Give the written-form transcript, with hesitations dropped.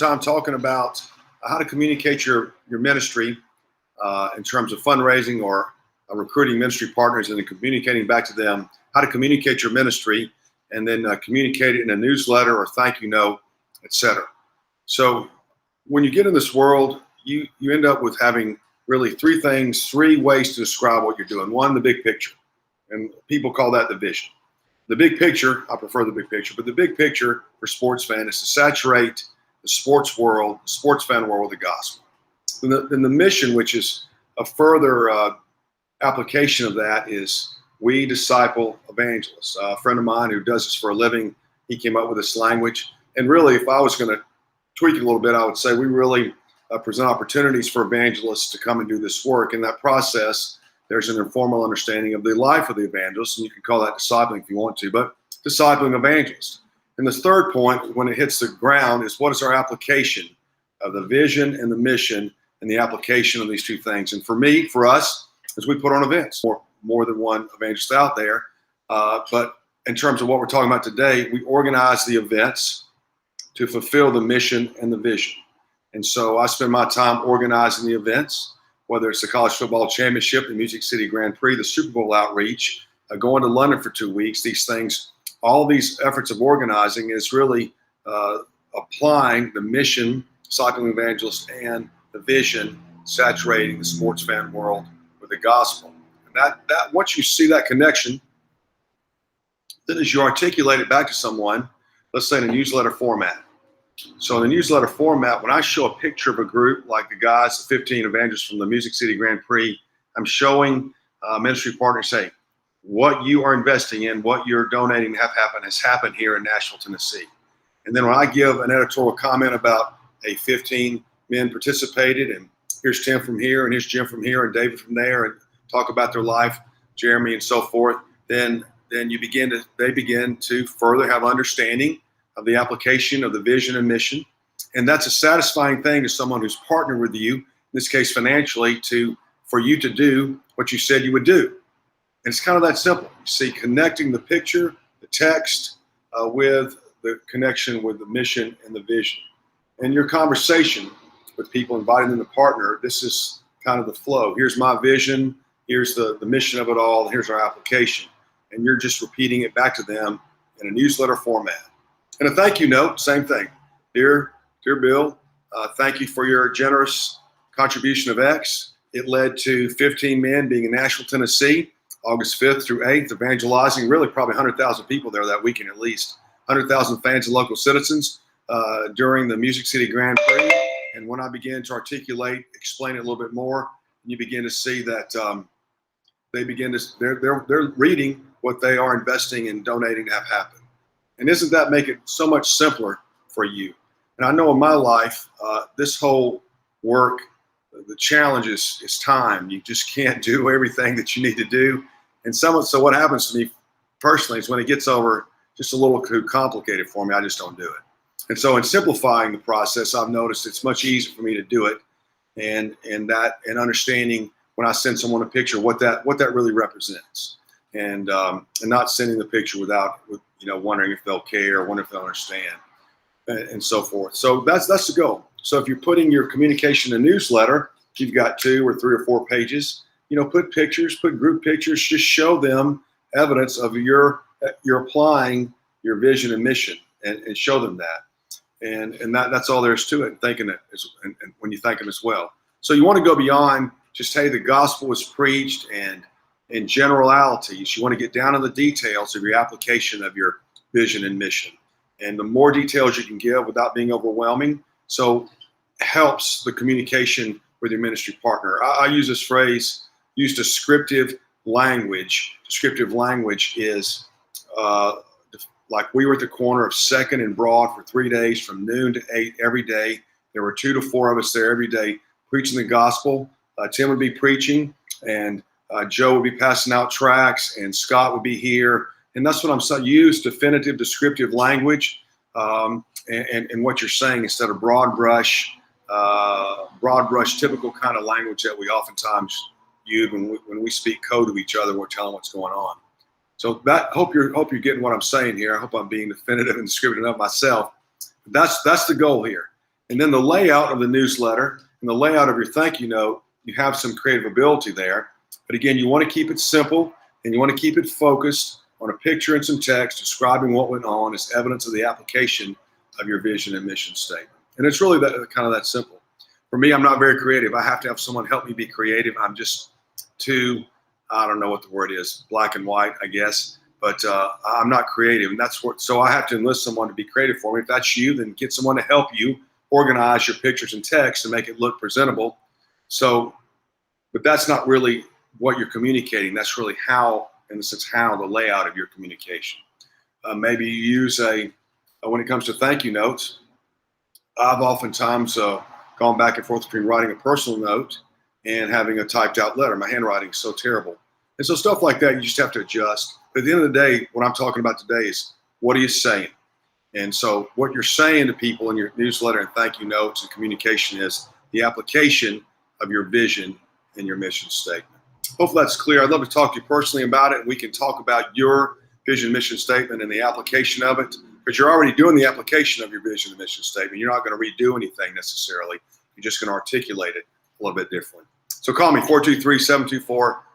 time talking about how to communicate your ministry in terms of fundraising or recruiting ministry partners and then communicating back to them how to communicate your ministry and then communicate it in a newsletter or thank you note, etc. So when you get in this world, you end up with having really three ways to describe what you're doing. One, the big picture, and people call that the vision. The big picture, I prefer the big picture, but the big picture for sports fan is to saturate the sports world, sports fan world with the gospel. And the mission, which is a further application of that, is we disciple evangelists. A friend of mine who does this for a living, he came up with this language. And really, if I was going to tweak it a little bit, I would say we really present opportunities for evangelists to come and do this work. In that process, there's an informal understanding of the life of the evangelist, and you can call that discipling if you want to, but discipling evangelists. And this third point, when it hits the ground, is what is our application of the vision and the mission and the application of these two things. And for me, for us, as we put on events, more than one evangelist out there, but in terms of what we're talking about today, we organize the events to fulfill the mission and the vision. And so I spend my time organizing the events, whether it's the College Football Championship, the Music City Grand Prix, the Super Bowl outreach, going to London for 2 weeks, these things, all these efforts of organizing is really applying the mission, discipling evangelists, and the vision, saturating the sports fan world with the gospel. And that once you see that connection, then as you articulate it back to someone, let's say in a newsletter format. So in the newsletter format, when I show a picture of a group like the guys, the 15 evangelists from the Music City Grand Prix, I'm showing ministry partners, say, what you are investing in, what you're donating to have happen has happened here in Nashville, Tennessee. And then when I give an editorial comment about, hey, 15 men participated, and here's Tim from here, and here's Jim from here, and David from there, and talk about their life, Jeremy, and so forth, then they begin to further have understanding of the application of the vision and mission. And that's a satisfying thing to someone who's partnered with you, in this case financially, for you to do what you said you would do. And it's kind of that simple. You see, connecting the picture, the text, with the connection with the mission and the vision. And your conversation with people, inviting them to partner, this is kind of the flow. Here's my vision, here's the mission of it all, here's our application. And you're just repeating it back to them in a newsletter format. And a thank you note, same thing. Dear Bill, thank you for your generous contribution of X. It led to 15 men being in Nashville, Tennessee, August 5th through 8th, evangelizing really probably 100,000 people there that weekend at least, 100,000 fans and local citizens during the Music City Grand Prix. And when I began to articulate, explain it a little bit more, you begin to see that they're reading what they are investing and donating to have happen. And isn't that make it so much simpler for you? And I know in my life, this whole work, the challenge is time. You just can't do everything that you need to do. And so what happens to me personally is when it gets over just a little too complicated for me, I just don't do it. And so in simplifying the process, I've noticed it's much easier for me to do it and understanding when I send someone a picture what that really represents. And not sending the picture without wondering if they'll care or wonder if they'll understand and so forth. So that's the goal. So if you're putting your communication in a newsletter, if you've got 2 or 3 or 4 pages, put pictures, put group pictures, just show them evidence of you're applying your vision and mission and show them that. And that's all there is to it, thanking it and when you thank them as well. So you want to go beyond just, hey, the gospel is preached and in generalities, you want to get down in the details of your application of your vision and mission. And the more details you can give without being overwhelming, so helps the communication with your ministry partner. I use this phrase, use descriptive language. Descriptive language is like we were at the corner of 2nd and Broad for 3 days from noon to 8 every day. There were 2 to 4 of us there every day preaching the gospel. Tim would be preaching, and Joe would be passing out tracts, and Scott would be here. And that's what I'm saying. Use definitive, descriptive language and what you're saying instead of broad brush, typical kind of language that we oftentimes use when we speak code to each other. We're telling what's going on. So hope you're getting what I'm saying here. I hope I'm being definitive and descriptive of myself. That's the goal here. And then the layout of the newsletter and the layout of your thank you note, you have some creative ability there. But again, you want to keep it simple and you want to keep it focused on a picture and some text describing what went on as evidence of the application of your vision and mission statement. And it's really kind of that simple. For me, I'm not very creative. I have to have someone help me be creative. I'm just too, I don't know what the word is, black and white, I guess. But I'm not creative, and so I have to enlist someone to be creative for me. If that's you, then get someone to help you organize your pictures and text to make it look presentable. So, but that's not really what you're communicating. That's really how, in a sense, how the layout of your communication. Maybe you use when it comes to thank you notes, I've oftentimes gone back and forth between writing a personal note and having a typed out letter. My handwriting is so terrible. And so stuff like that, you just have to adjust. But at the end of the day, what I'm talking about today is, what are you saying? And so what you're saying to people in your newsletter and thank you notes and communication is the application of your vision and your mission statement. Hopefully that's clear. I'd love to talk to you personally about it. We can talk about your vision mission statement and the application of it, because you're already doing the application of your vision and mission statement. You're not going to redo anything necessarily. You're just going to articulate it a little bit differently. So call me, 423-724